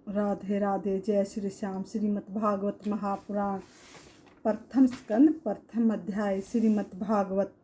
राधे राधे। जय श्री श्याम। श्रीमद् भागवत महापुराण प्रथम स्कंद प्रथम अध्याय। श्रीमद् भागवत।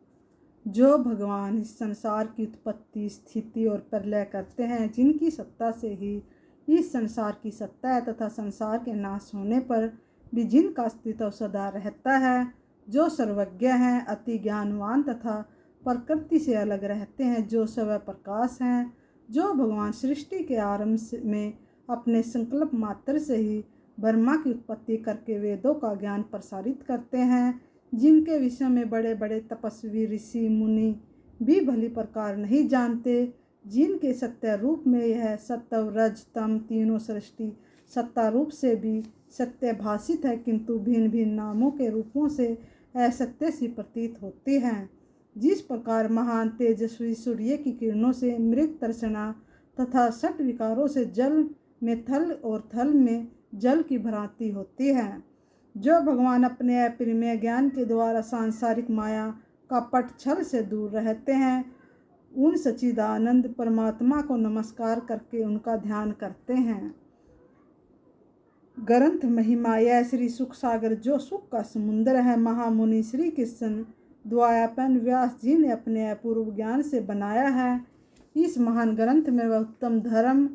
जो भगवान इस संसार की उत्पत्ति, स्थिति और प्रलय करते हैं, जिनकी सत्ता से ही इस संसार की सत्ता है तथा संसार के नाश होने पर भी जिनका अस्तित्व सदा रहता है, जो सर्वज्ञ हैं, अति ज्ञानवान तथा प्रकृति से अलग रहते हैं, जो स्वयं प्रकाश हैं, जो भगवान सृष्टि के आरंभ में अपने संकल्प मात्र से ही ब्रह्मा की उत्पत्ति करके वेदों का ज्ञान प्रसारित करते हैं, जिनके विषय में बड़े बड़े तपस्वी ऋषि मुनि भी भली प्रकार नहीं जानते, जिनके सत्य रूप में यह सत्व रज तम तीनों सृष्टि सत्ता रूप से भी सत्य भाषित है, किंतु भिन्न भिन्न नामों के रूपों से असत्य सी प्रतीत होती हैं। जिस प्रकार महान तेजस्वी सूर्य की किरणों से मृग तर्षणा तथा षट विकारों से जल में थल और थल में जल की भ्रांति होती है, जो भगवान अपने अपरिमेय ज्ञान के द्वारा सांसारिक माया का पट छल से दूर रहते हैं, उन सच्चिदानंद परमात्मा को नमस्कार करके उनका ध्यान करते हैं। ग्रंथ महिमा। यह श्री सुख सागर जो सुख का समुद्र है, महामुनि श्री कृष्ण द्वायापन व्यास जी ने अपने अपूर्व ज्ञान से बनाया है। इस महान ग्रंथ में वह उत्तम धर्म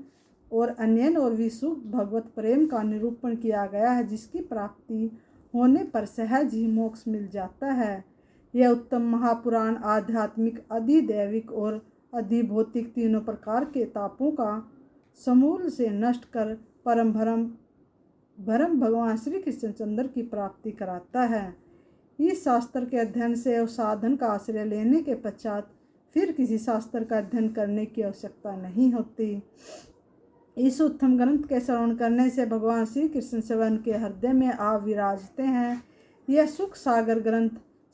और अन्यन और विशुद्ध भगवत प्रेम का निरूपण किया गया है, जिसकी प्राप्ति होने पर सहज ही मोक्ष मिल जाता है। यह उत्तम महापुराण आध्यात्मिक, अधिदैविक और अधिभौतिक तीनों प्रकार के तापों का समूल से नष्ट कर परम भरम भगवान श्री कृष्णचंद्र की प्राप्ति कराता है। इस शास्त्र के अध्ययन से और साधन का आश्रय लेने के पश्चात फिर किसी शास्त्र का अध्ययन करने की आवश्यकता नहीं होती। इस उत्तम ग्रंथ के श्रवण करने से भगवान श्री कृष्ण स्वयं के हृदय में आ विराजते हैं। यह सुख सागर ग्रंथ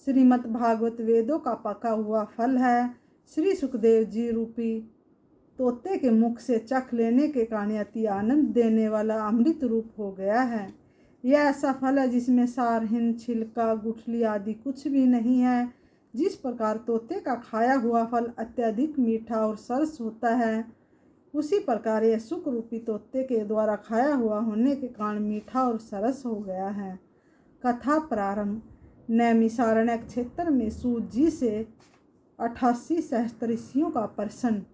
श्रीमद् भागवत वेदों का पका हुआ फल है। श्री सुखदेव जी रूपी तोते के मुख से चख लेने के कारण अति आनंद देने वाला अमृत रूप हो गया है। यह ऐसा फल है जिसमें सारहीन, छिलका, गुठली आदि कुछ भी नहीं है। जिस प्रकार तोते का खाया हुआ फल अत्यधिक मीठा और सरस होता है, उसी प्रकार यह सुख रूपी तोते के द्वारा खाया हुआ होने के कारण मीठा और सरस हो गया है। कथा प्रारंभ। नैमिषारण्य क्षेत्र में सूत जी से 88 सहस्त्र ऋषियों का प्रश्न।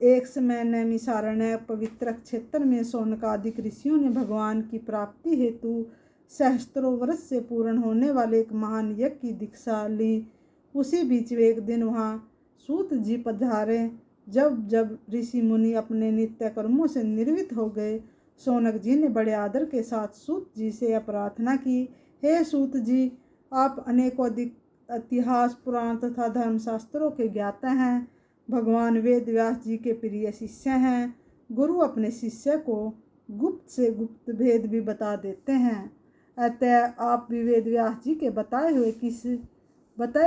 एक समय नैमिषारण्य पवित्र क्षेत्र में शौनकादिक ऋषियों ने भगवान की प्राप्ति हेतु सहस्त्रों वर्ष से पूर्ण होने वाले एक महान यज्ञ की दीक्षा ली। उसी बीच एक दिन वहाँ सूत जी पधारे। जब जब ऋषि मुनि अपने नित्य कर्मों से निर्वृत्त हो गए, शौनक जी ने बड़े आदर के साथ सूत जी से यह प्रार्थना की, हे सूत जी, आप अनेकों इतिहास, पुराण तथा धर्मशास्त्रों के ज्ञाता हैं। भगवान वेद व्यास जी के प्रिय शिष्य हैं। गुरु अपने शिष्य को गुप्त से गुप्त भेद भी बता देते हैं। अतः आप भी वेद व्यास जी के बताए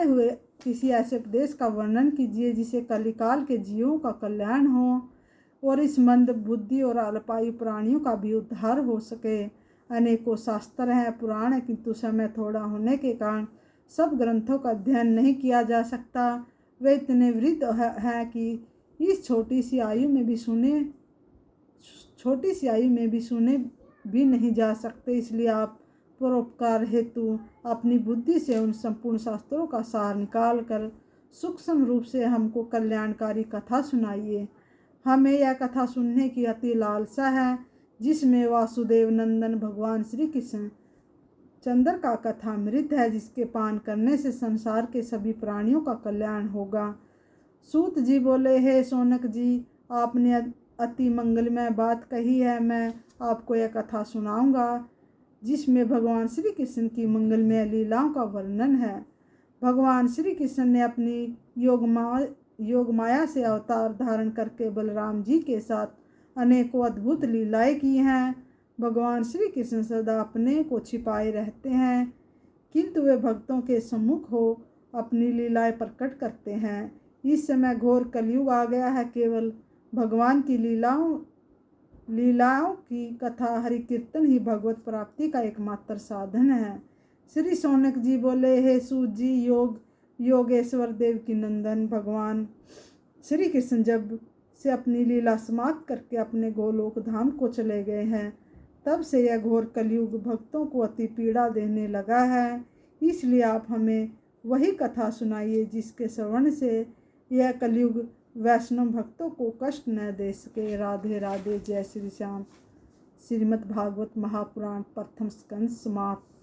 हुए किसी ऐसे उपदेश का वर्णन कीजिए जिसे कलिकाल के जीवों का कल्याण हो और इस मंद बुद्धि और अल्पायु प्राणियों का भी उद्धार हो सके। अनेकों शास्त्र हैं, पुराण है, किंतु समय थोड़ा होने के कारण सब ग्रंथों का अध्ययन नहीं किया जा सकता। वे इतने वृद्ध हैं कि इस छोटी सी आयु में भी सुने भी नहीं जा सकते। इसलिए आप परोपकार हेतु अपनी बुद्धि से उन संपूर्ण शास्त्रों का सार निकाल कर सूक्ष्म रूप से हमको कल्याणकारी कथा सुनाइए। हमें यह कथा सुनने की अति लालसा है, जिसमें वासुदेव नंदन भगवान श्री कृष्ण चंद्र का कथामृत है, जिसके पान करने से संसार के सभी प्राणियों का कल्याण होगा। सूत जी बोले, हे शौनक जी, आपने अति मंगलमय बात कही है। मैं आपको यह कथा सुनाऊंगा जिसमें भगवान श्री कृष्ण की मंगलमय लीलाओं का वर्णन है। भगवान श्री कृष्ण ने अपनी योग माया से अवतार धारण करके बलराम जी के साथ अनेकों अद्भुत लीलाएं की हैं। भगवान श्री कृष्ण सदा अपने को छिपाए रहते हैं, किंतु वे भक्तों के सम्मुख हो अपनी लीलाएं प्रकट करते हैं। इस समय घोर कलयुग आ गया है। केवल भगवान की लीलाओं की कथा, हरि कीर्तन ही भगवत प्राप्ति का एकमात्र साधन है। श्री शौनक जी बोले, हे सूत जी, योगेश्वर देव की नंदन भगवान श्री कृष्ण जब से अपनी लीला समाप्त करके अपने गोलोक धाम को चले गए हैं। तब से यह घोर कलयुग भक्तों को अति पीड़ा देने लगा है। इसलिए आप हमें वही कथा सुनाइए जिसके श्रवण से यह कलयुग वैष्णव भक्तों को कष्ट न दे सके। राधे राधे। जय श्री श्याम। श्रीमद् भागवत महापुराण प्रथम स्कंद समाप्त।